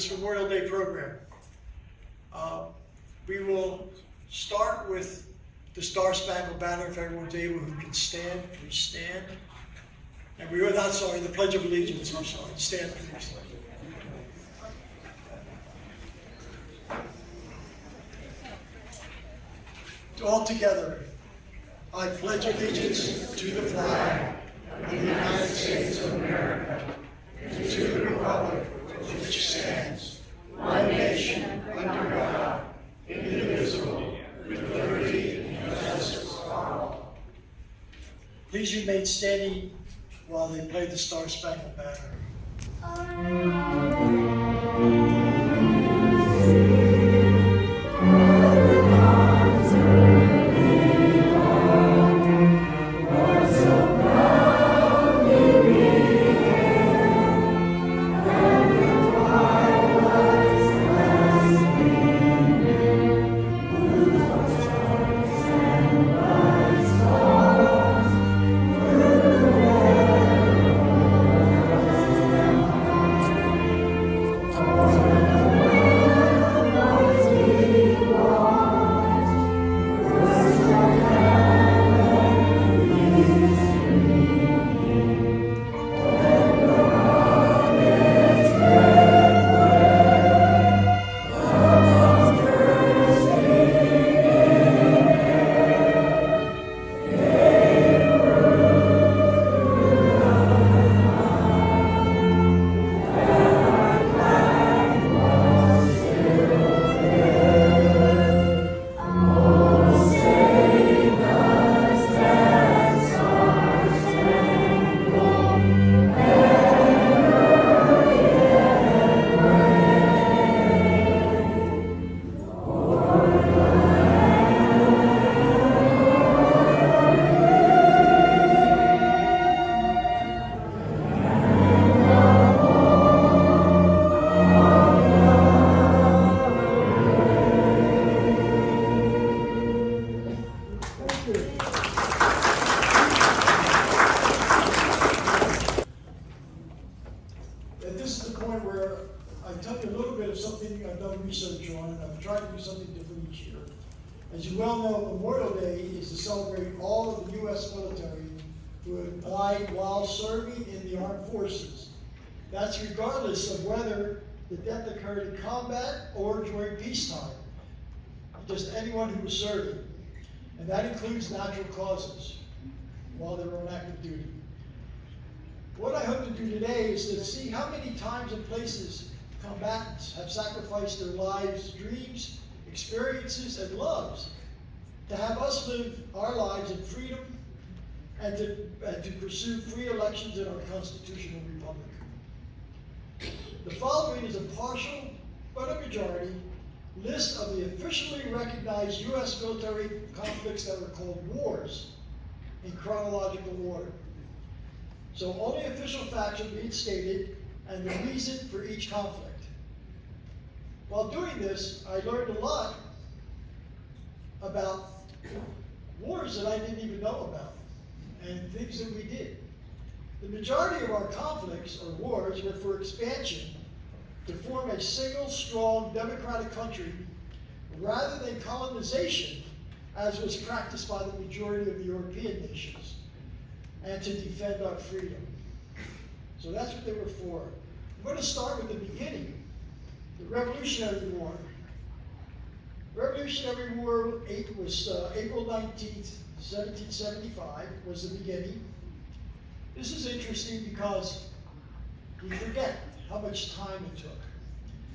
this Memorial Day program. We will start with the Star-Spangled Banner. If everyone's able, who can stand, please stand. And we were not sorry, the Pledge of Allegiance, I'm sorry. Stand, please. All together, I pledge allegiance to the flag of the United States of America and to the republic which stands, one nation, under God, indivisible, with liberty and justice for all. Please remain standing while they play the Star-Spangled Banner. As you well know, Memorial Day is to celebrate all of the U.S. military who have died while serving in the armed forces. That's regardless of whether the death occurred in combat or during peacetime. Just anyone who was serving. And that includes natural causes while they were on active duty. What I hope to do today is to see how many times and places combatants have sacrificed their lives, dreams, experiences, and loves to have us live our lives in freedom and to pursue free elections in our constitutional republic. The following is a partial, but a majority, list of the officially recognized U.S. military conflicts that were called wars in chronological order. So only official facts are being stated and the reason for each conflict. While doing this, I learned a lot about wars that I didn't even know about and things that we did. The majority of our conflicts or wars were for expansion to form a single, strong, democratic country rather than colonization, as was practiced by the majority of the European nations, and to defend our freedom. So that's what they were for. I'm going to start with the beginning. The Revolutionary War. Revolutionary War was April 19th, 1775 was the beginning. This is interesting because we forget how much time it took.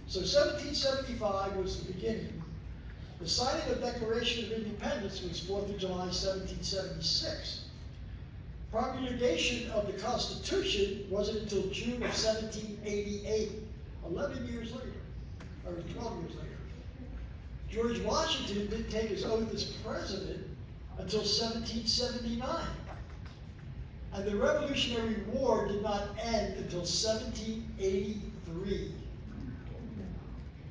So 1775 was the beginning. The signing of the Declaration of Independence was 4th of July, 1776. Promulgation of the Constitution wasn't until June of 1788, 11 years later. Or 12 years later. George Washington didn't take his oath as president until 1779. And the Revolutionary War did not end until 1783.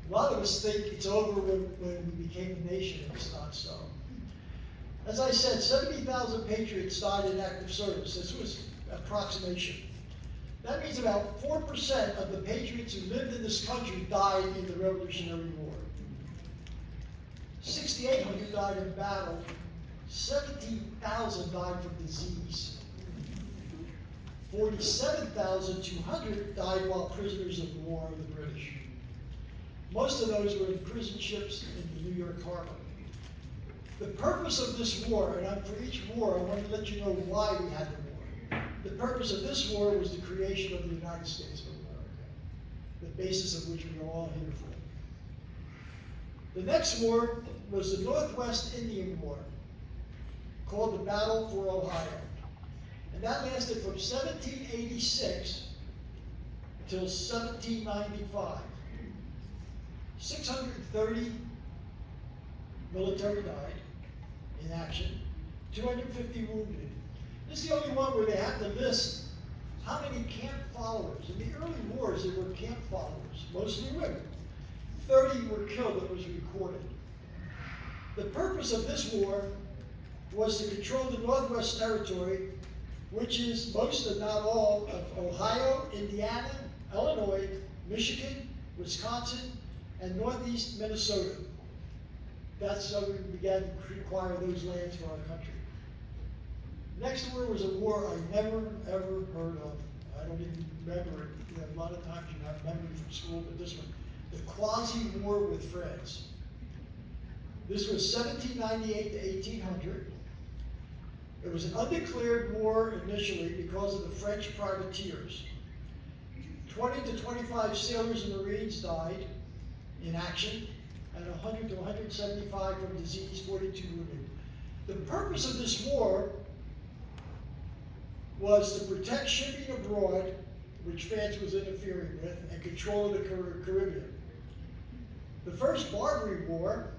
A lot of us think it's over when we became a nation, and it's not so. As I said, 70,000 patriots died in active service. This was approximation. That means about 4% of the patriots who lived in this country died in the Revolutionary War. 6,800 died in battle. 17,000 died from disease. 47,200 died while prisoners of war of the British. Most of those were in prison ships in the New York harbor. The purpose of this war, and for each war, I want to let you know why we had the war. The purpose of this war was the creation of the United States of America, the basis of which we are all here for. The next war was the Northwest Indian War, called the Battle for Ohio. And that lasted from 1786 until 1795. 630 military died in action, 250 wounded. This is the only one where they have to list how many camp followers. In the early wars, there were camp followers, mostly women. 30 were killed that was recorded. The purpose of this war was to control the Northwest Territory, which is most and not all of Ohio, Indiana, Illinois, Michigan, Wisconsin, and Northeast Minnesota. That's how we began to acquire those lands for our country. Next war was a war I never, ever heard of. I don't even remember it. You know, a lot of times you have memory from school, but this one, the Quasi-War with France. This was 1798 to 1800. It was an undeclared war initially because of the French privateers. 20 to 25 sailors and Marines died in action, and 100 to 175 from disease, 42 wounded. The purpose of this war was to protect shipping abroad, which France was interfering with, and control the Caribbean. The First Barbary War,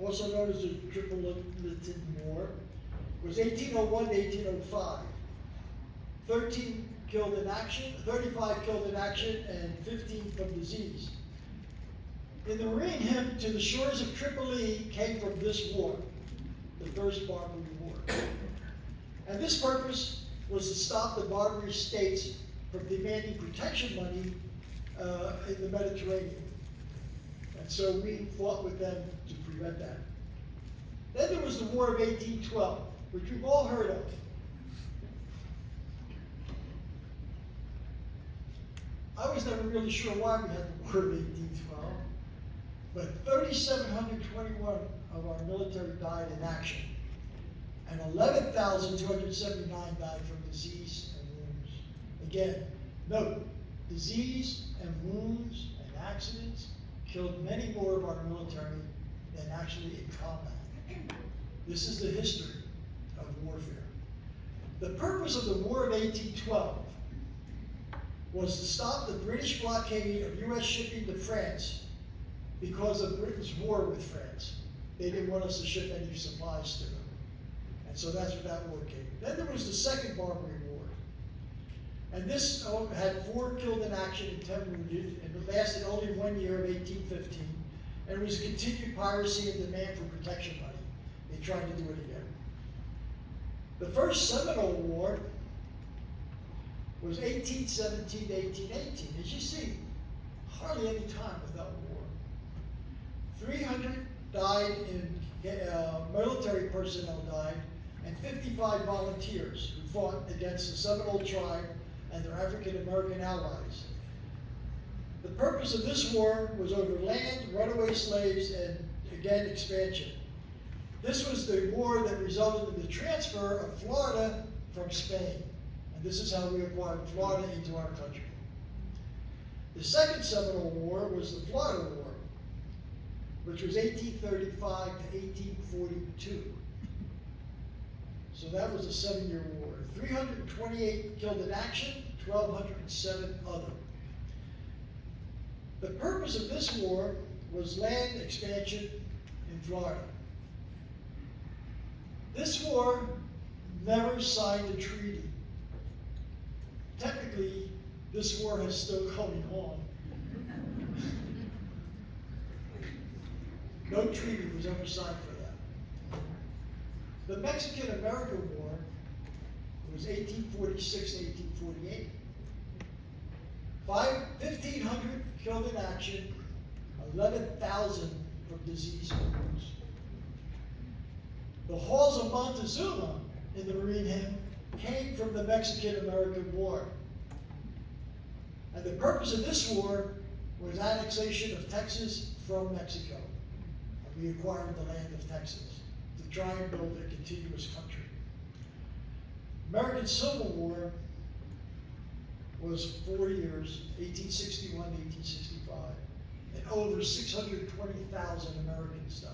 also known as the Tripolitan War, was 1801 to 1805. 13 killed in action, 35 killed in action, and 15 from disease. In the Marine hymn, "To the Shores of Tripoli" came from this war, the First Barbary War. And this purpose was to stop the Barbary states from demanding protection money in the Mediterranean. And so we fought with them to prevent that. Then there was the War of 1812, which we've all heard of. I was never really sure why we had the War of 1812, but 3,721 of our military died in action, and 11,279 died from disease and wounds. Again, note, disease and wounds and accidents killed many more of our military than actually in combat. This is the history of warfare. The purpose of the War of 1812 was to stop the British blockade of U.S. shipping to France because of Britain's war with France. They didn't want us to ship any supplies to them. And so that's where that war came. Then there was the Second Barbary War. And this had 4 killed in action and 10 wounded, and it lasted only 1 year of 1815. And it was continued piracy and demand for protection money. They tried to do it again. The First Seminole War was 1817 to 1818. As you see, hardly any time without war. 300 died in, military personnel died, and 55 volunteers who fought against the Seminole tribe and their African American allies. The purpose of this war was over land, runaway slaves, and again, expansion. This was the war that resulted in the transfer of Florida from Spain. And this is how we acquired Florida into our country. The Second Seminole War was the Florida War, which was 1835 to 1842. So that was a 7-year war. 328 killed in action, 1,207 other. The purpose of this war was land expansion in Florida. This war never signed a treaty. Technically, this war is still going on. No treaty was ever signed for that. The Mexican-American War was 1846 to 1848. 1,500 killed in action, 11,000 from disease wounds. The halls of Montezuma in the Marine hymn came from the Mexican-American War. And the purpose of this war was annexation of Texas from Mexico. And we acquired the land of Texas to try and build a continuous country. American Civil War was 4 years, 1861 to 1865, and over 620,000 Americans died.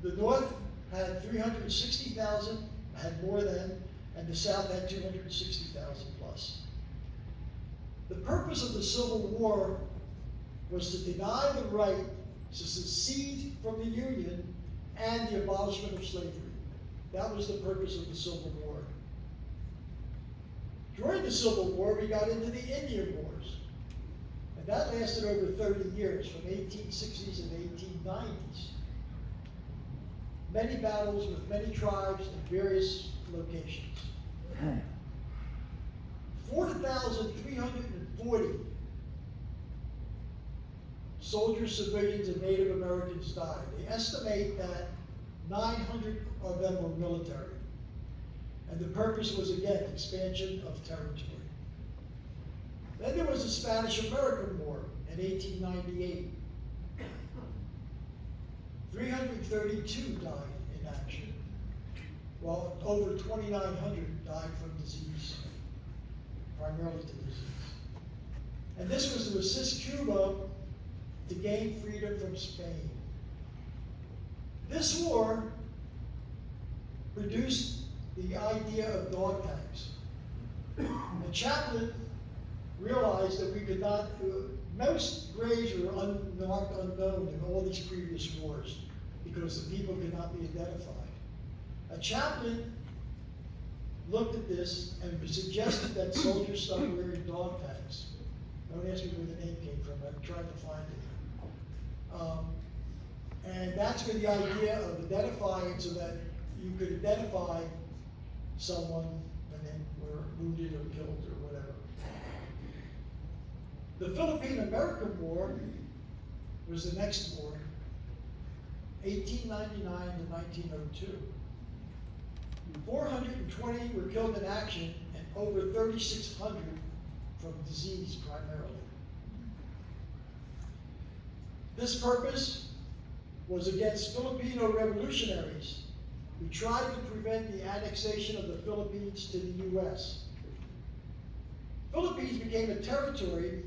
The North had 360,000, had more than, and the South had 260,000 plus. The purpose of the Civil War was to deny the right to secede from the Union and the abolishment of slavery. That was the purpose of the Civil War. During the Civil War, we got into the Indian Wars. And that lasted over 30 years, from 1860s and 1890s. Many battles with many tribes in various locations. 4,340 soldiers, civilians, and Native Americans died. They estimate that 900 of them were military. And the purpose was, again, expansion of territory. Then there was the Spanish-American War in 1898. 332 died in action, while over 2,900 died from disease, primarily to disease. And this was to assist Cuba to gain freedom from Spain. This war produced the idea of dog tags. And Chaplin realized that we could not, most graves were marked unknown in all these previous wars because the people could not be identified. Chaplin looked at this and suggested that soldiers start wearing dog tags. Don't ask me where the name came from, I'm trying to find it. And that's where the idea of identifying so that you could identify someone when they were wounded or killed or whatever. The Philippine-American War was the next war, 1899 to 1902. 420 were killed in action and over 3,600 from disease primarily. This purpose was against Filipino revolutionaries who tried to prevent the annexation of the Philippines to the U.S. Philippines became a territory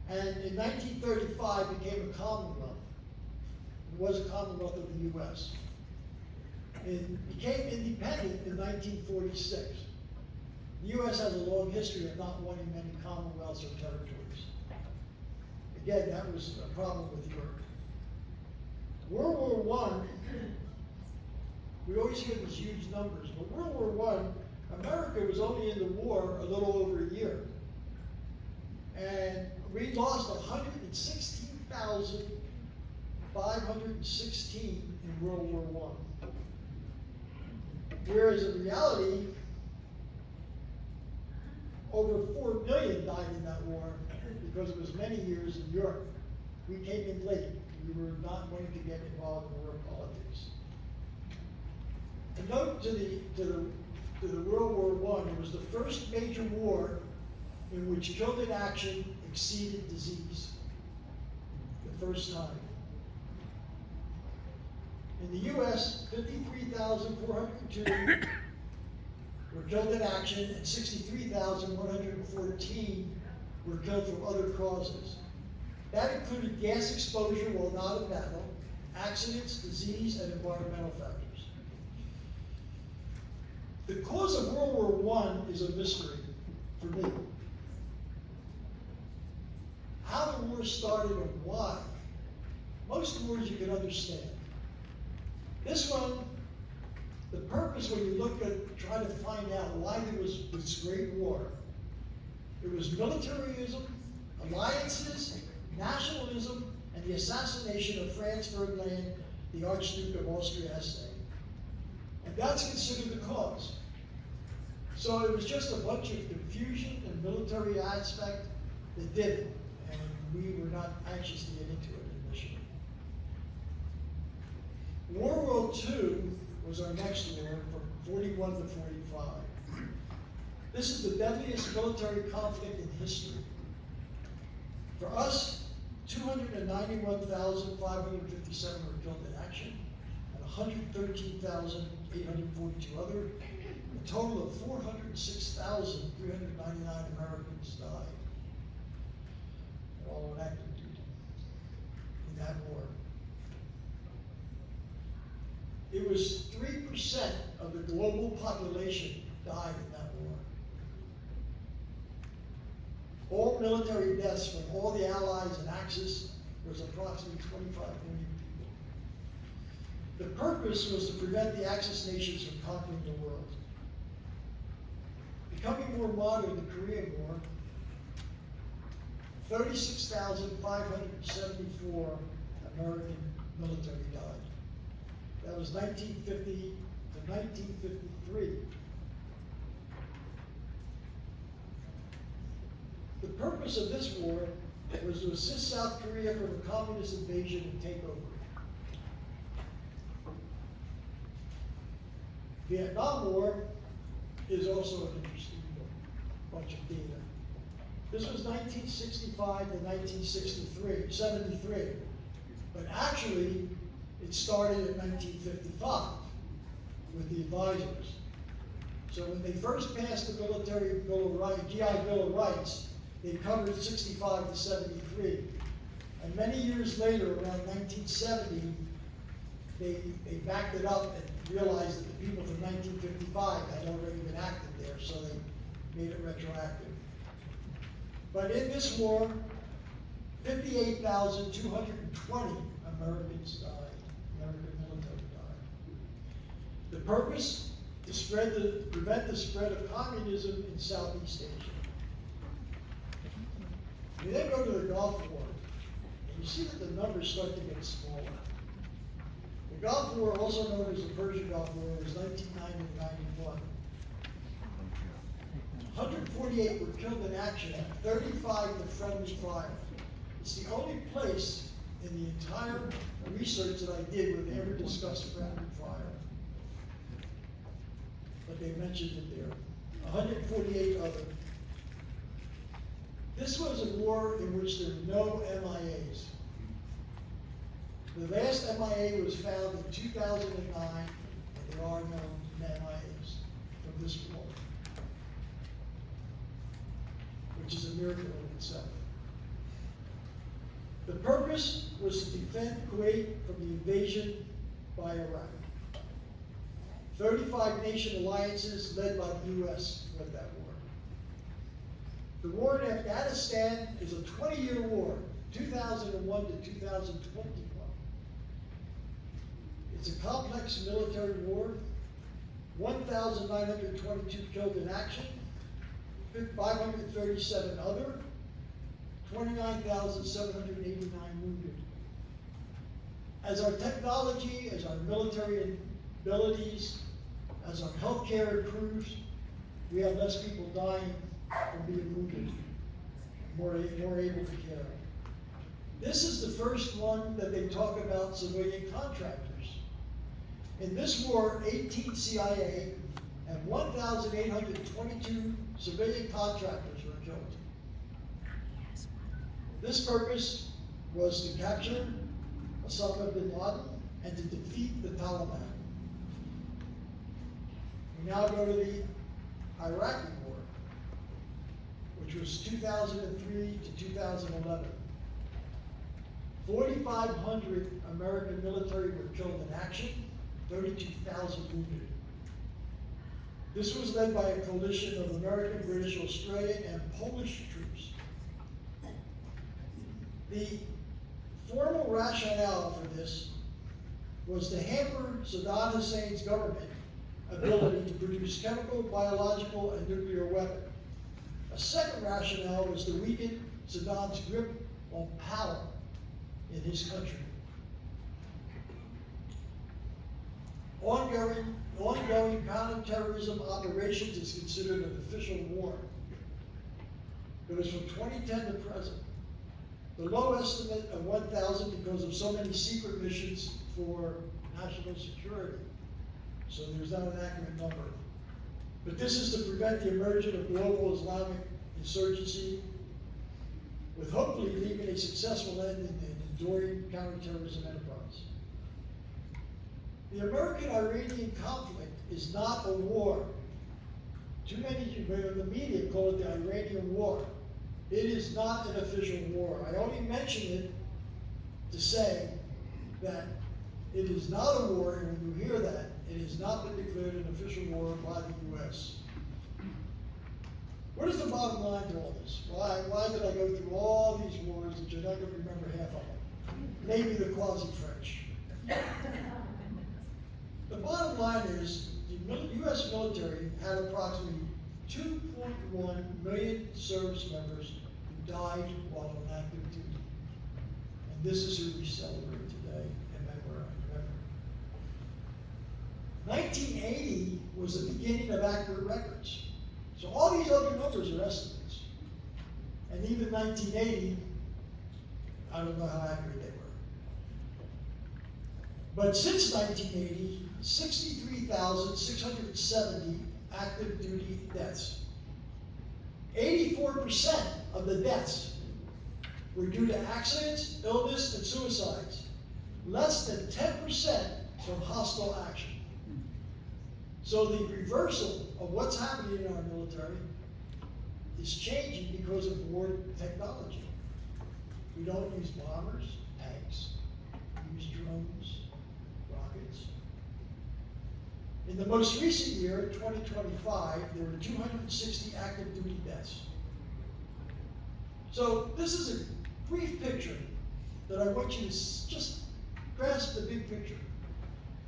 and in 1935 became a commonwealth. It was a commonwealth of the U.S. It became independent in 1946. The U.S. has a long history of not wanting many commonwealths or territories. Again, that was a problem with Europe. World War I, we always hear these huge numbers, but World War I, America was only in the war a little over a year. And we lost 116,516 in World War I. Whereas in reality, over 4 million died in that war because it was many years in Europe. We came in late. We were not going to get involved in war politics. A note to the World War I, it was the first major war in which killed in action exceeded disease. The first time. In the U.S., 53,402 were killed in action and 63,114 were killed from other causes. That included gas exposure while not in battle, accidents, disease, and environmental factors. The cause of World War I is a mystery for me. How the war started and why. Most wars you can understand. This one, the purpose when you look at trying to find out why there was this great war, it was militarism, alliances, nationalism, and the assassination of Franz Ferdinand, the Archduke of Austria-Hesse. And that's considered the cause. So it was just a bunch of confusion and military aspect that did it, and we were not anxious to get into it initially. World War II was our next war from 41 to 45. This is the deadliest military conflict in history. For us, 291,557 were killed in action, and 113,842 other. A total of 406,399 Americans died, all on active duty in that war. It was 3% of the global population died in that war. All military deaths from all the Allies and Axis was approximately 25 million people. The purpose was to prevent the Axis nations from conquering the world. Becoming more modern, the Korean War, 36,574 American military died. That was 1950 to 1953. The purpose of this war was to assist South Korea from a communist invasion and takeover. Vietnam War is also an interesting bunch of data. This was 1965 to 1973, but actually it started in 1955 with the advisors. So when they first passed the military Bill of Rights, GI Bill of Rights, they covered 65 to 73. And many years later, around 1970, they backed it up and realized that the people from 1955 had already been active there, so they made it retroactive. But in this war, 58,220 Americans died, American military died. The purpose? To prevent the spread of communism in Southeast Asia. We then go to the Gulf War, and you see that the numbers start to get smaller. The Gulf War, also known as the Persian Gulf War, was 1990 to 91. 148 were killed in action, and 35 to friendly fire. It's the only place in the entire research that I did where they ever discussed friendly fire. But they mentioned it there. 148 other. This was a war in which there were no MIAs. The last MIA was found in 2009, and there are no MIAs from this war, which is a miracle in itself. The purpose was to defend Kuwait from the invasion by Iraq. 35 nation alliances led by the U.S. led that war. The war in Afghanistan is a 20-year war, 2001 to 2021. It's a complex military war, 1,922 killed in action, 537 other, 29,789 wounded. As our technology, as our military abilities, as our healthcare improves, we have less people dying from being wounded, more able to care. This is the first one that they talk about civilian contractors. In this war, 18 CIA and 1,822 civilian contractors were killed. This purpose was to capture Osama bin Laden and to defeat the Taliban. We now go to the Iraqi War, which was 2003 to 2011. 4,500 American military were killed in action, 32,000 wounded. This was led by a coalition of American, British, Australian, and Polish troops. The formal rationale for this was to hamper Saddam Hussein's government ability to produce chemical, biological, and nuclear weapons. A second rationale was to weaken Saddam's grip on power in his country. ongoing counterterrorism operations is considered an official war. It was from 2010 to present. The low estimate of 1,000 because of so many secret missions for national security. So there's not an accurate number. But this is to prevent the emergence of global Islamic insurgency, with hopefully leaving a successful end in an enduring counterterrorism enterprise. The American-Iranian conflict is not a war. Too many people in the media call it the Iranian War. It is not an official war. I only mention it to say that it is not a war, and when you hear that, it has not been declared an official war by the U.S. What is the bottom line to all this? Why did I go through all these wars that you're not going to remember half of them? Maybe the quasi-French. The bottom line is the U.S. military had approximately 2.1 million service members who died while on active duty. And this is who we celebrate today and remember. 1980 was the beginning of accurate records. So all these other numbers are estimates. And even 1980, I don't know how accurate they were. But since 1980, 63,670 active duty deaths. 84% of the deaths were due to accidents, illness, and suicides. Less than 10% from hostile action. So the reversal of what's happening in our military is changing because of war technology. We don't use bombers, tanks, we use drones, rockets. In the most recent year, 2025, there were 260 active duty deaths. So this is a brief picture that I want you to just grasp the big picture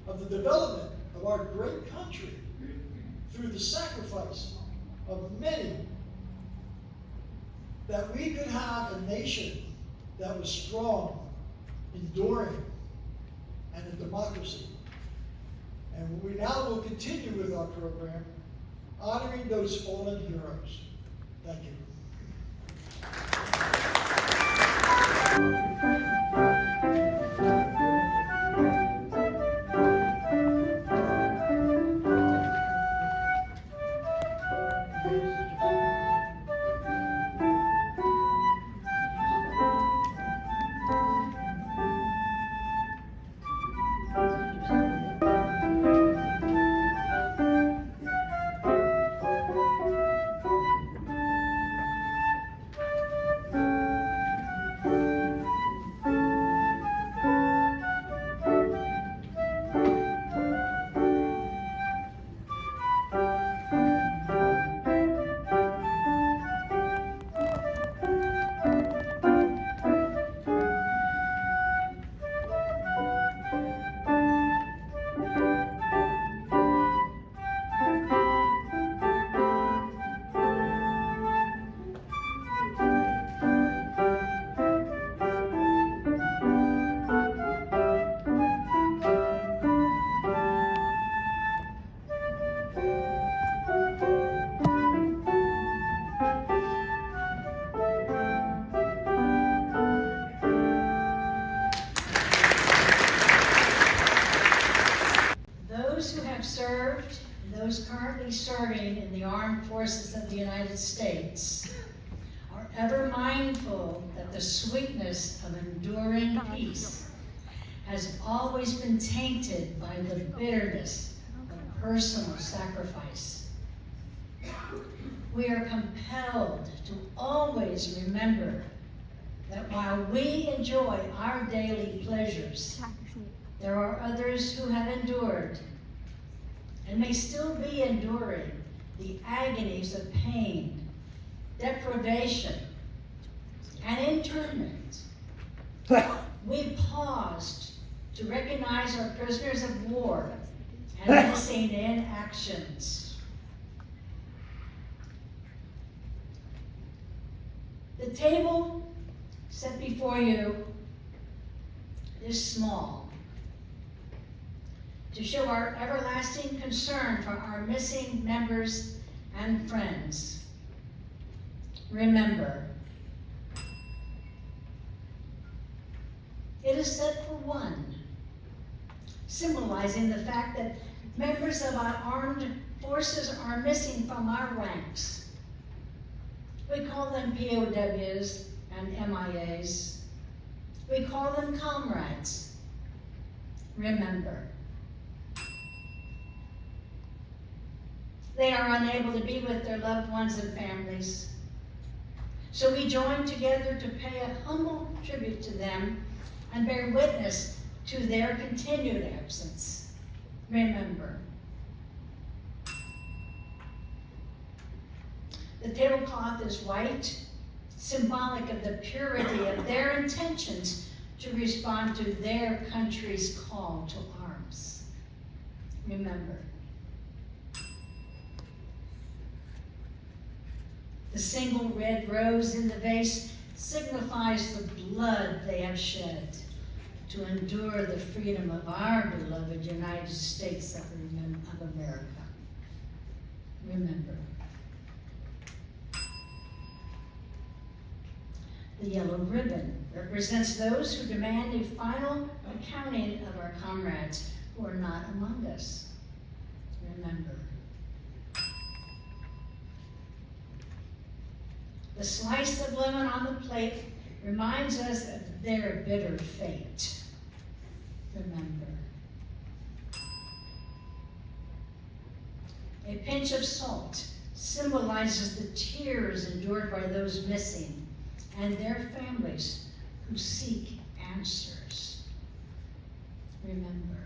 of the development of our great country through the sacrifice of many, that we could have a nation that was strong, enduring, and a democracy. And we now will continue with our program, honoring those fallen heroes. Thank you. Served, and those currently serving in the armed forces of the United States are ever mindful that the sweetness of enduring peace has always been tainted by the bitterness of personal sacrifice. We are compelled to always remember that while we enjoy our daily pleasures, there are others who have endured and may still be enduring the agonies of pain, deprivation, and internment. We paused to recognize our prisoners of war and missing in actions. The table set before you is small to show our everlasting concern for our missing members and friends. Remember, it is set for one, symbolizing the fact that members of our armed forces are missing from our ranks. We call them POWs and MIAs. We call them comrades. Remember, they are unable to be with their loved ones and families. So we join together to pay a humble tribute to them and bear witness to their continued absence. Remember, the tablecloth is white, symbolic of the purity of their intentions to respond to their country's call to arms. Remember, the single red rose in the vase signifies the blood they have shed to endure the freedom of our beloved United States of America. Remember, the yellow ribbon represents those who demand a final accounting of our comrades who are not among us. Remember, the slice of lemon on the plate reminds us of their bitter fate. Remember, a pinch of salt symbolizes the tears endured by those missing and their families who seek answers. Remember,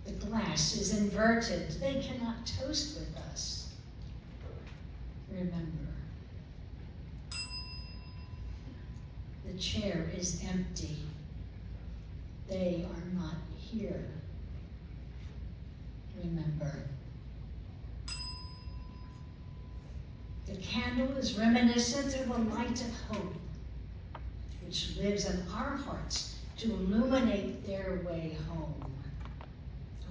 the glass is inverted. They cannot toast with us. Remember, the chair is empty. They are not here. Remember, the candle is reminiscent of a light of hope, which lives in our hearts to illuminate their way home,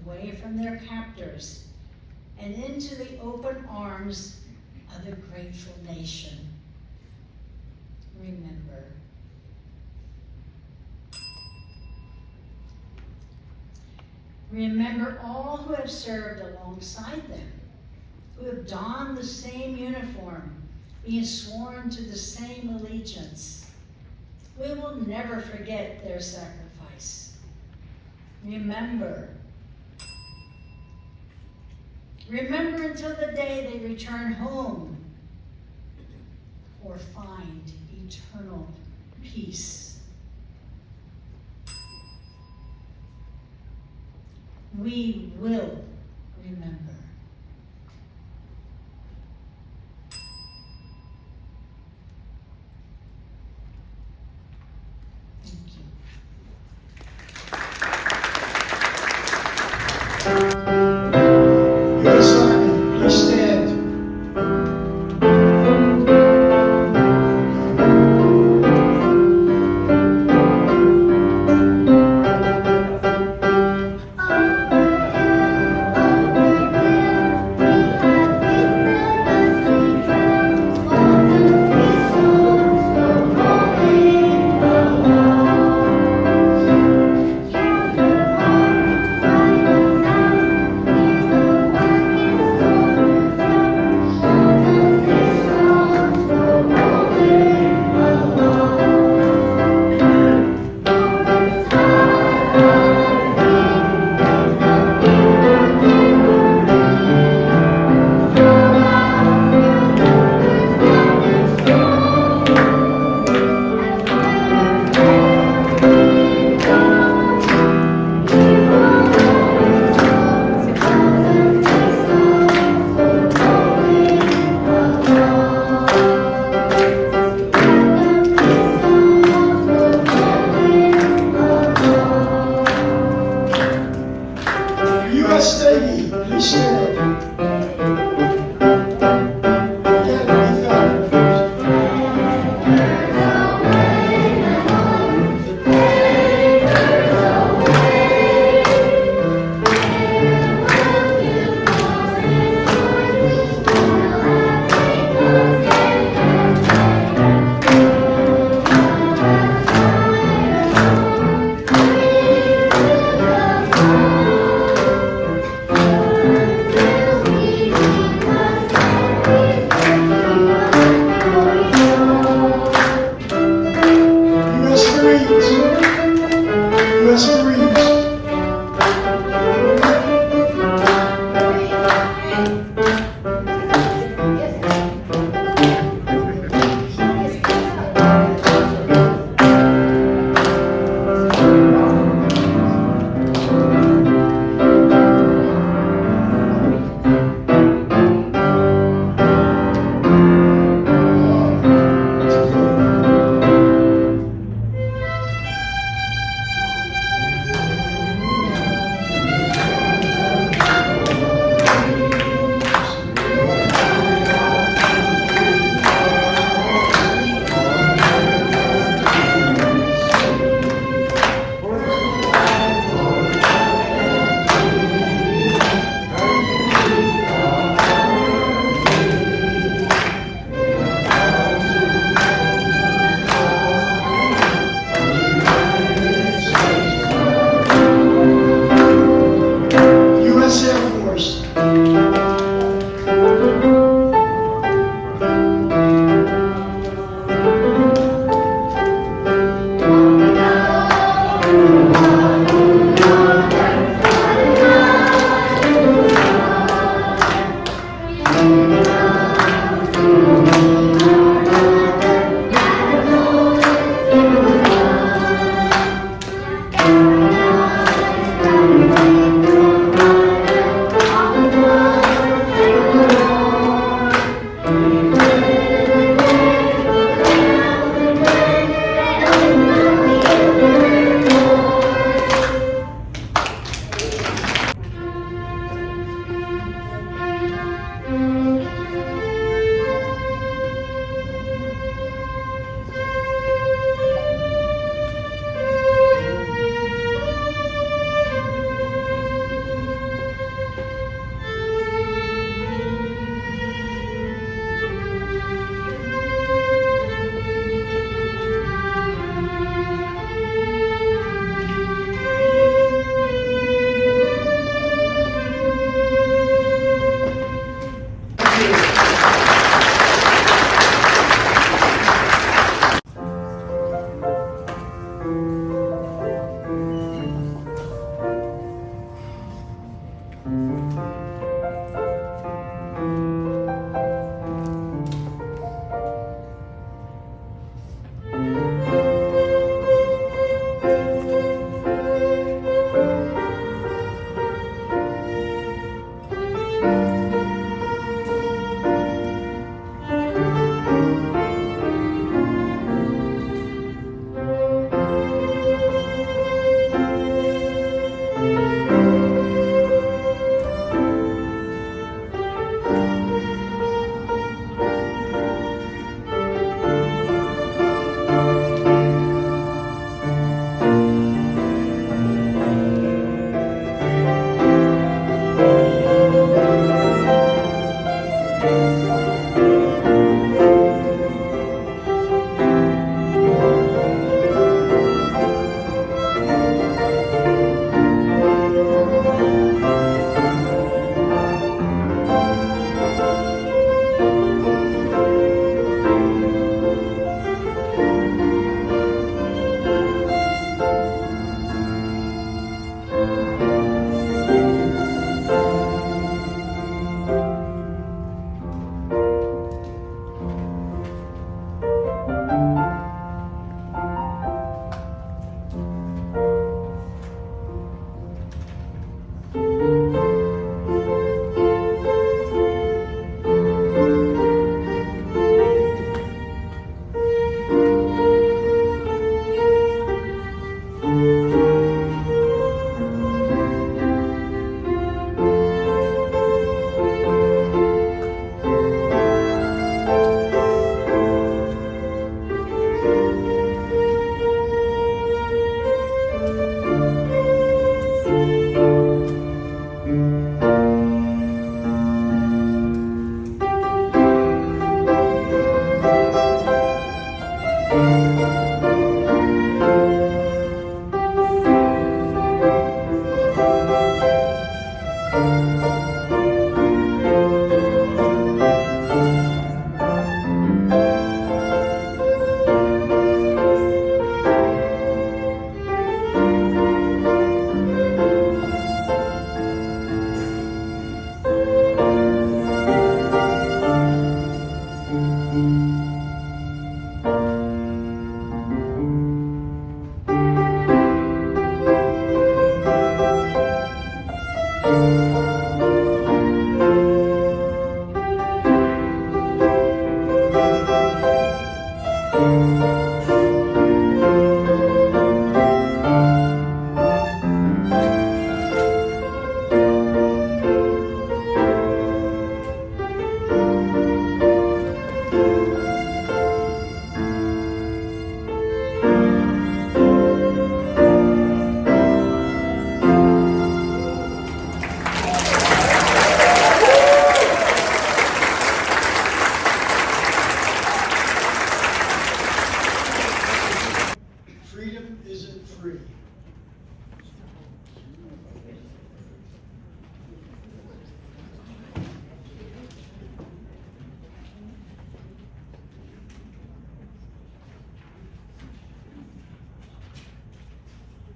away from their captors and into the open arms of a grateful nation. Remember, remember all who have served alongside them, who have donned the same uniform, being sworn to the same allegiance. We will never forget their sacrifice. Remember. Remember until the day they return home or find eternal peace. We will remember. U.S. Army, please stand.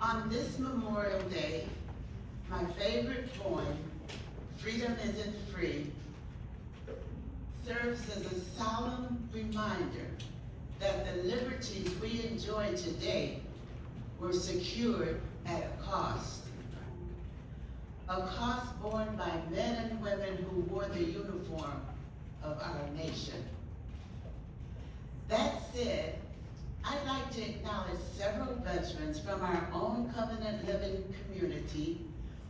On this Memorial Day, my favorite poem, Freedom Isn't Free, serves as a solemn reminder that the liberties we enjoy today were secured at a cost borne by men and women who wore the uniform of our nation. That said, I'd like to acknowledge several veterans from our own Covenant Living community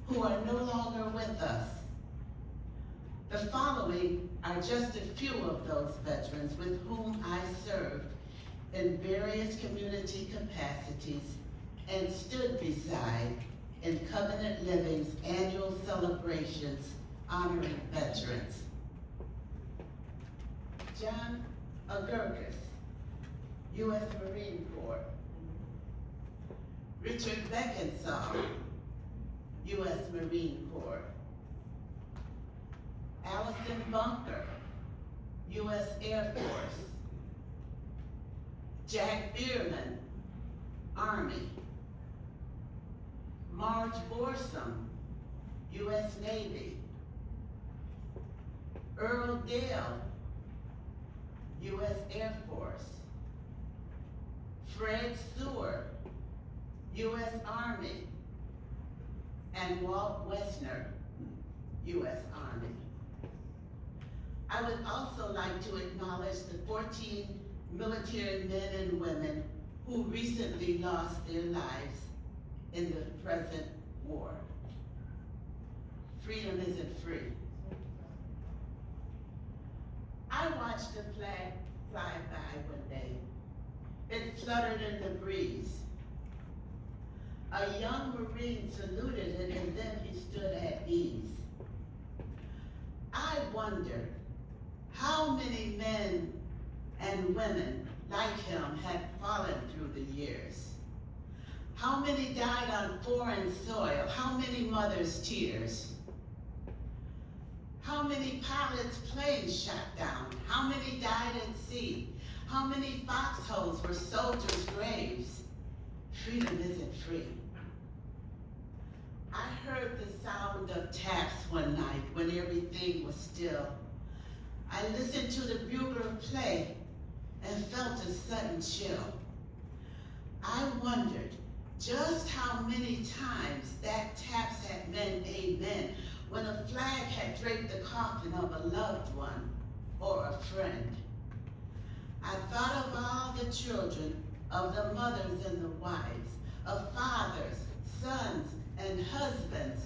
who are no longer with us. The following are just a few of those veterans with whom I served in various community capacities and stood beside in Covenant Living's annual celebrations honoring veterans. John Agurkis, U.S. Marine Corps. Richard Beckinsale, U.S. Marine Corps. Allison Bunker, U.S. Air Force. Jack Bierman, Army. Marge Borsum, U.S. Navy. Earl Dale, U.S. Air Force. Fred Seward, U.S. Army. And Walt Wessner, U.S. Army. I would also like to acknowledge the 14 military men and women who recently lost their lives in the present war. Freedom isn't free. I watched the flag fly by one day. It fluttered in the breeze. A young Marine saluted it and then he stood at ease. I wondered how many men and women like him had fallen through the years. How many died on foreign soil? How many mothers' tears? How many pilots' planes shot down? How many died at sea? How many foxholes were soldiers' graves? Freedom isn't free. I heard the sound of taps one night when everything was still. I listened to the bugler play and felt a sudden chill. I wondered just how many times that taps had meant amen when a flag had draped the coffin of a loved one or a friend. I thought of all the children, of the mothers and the wives, of fathers, sons, and husbands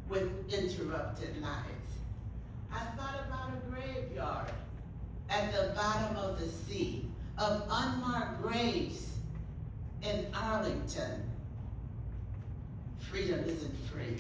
with interrupted lives. I thought about a graveyard at the bottom of the sea, of unmarked graves in Arlington. Freedom isn't free.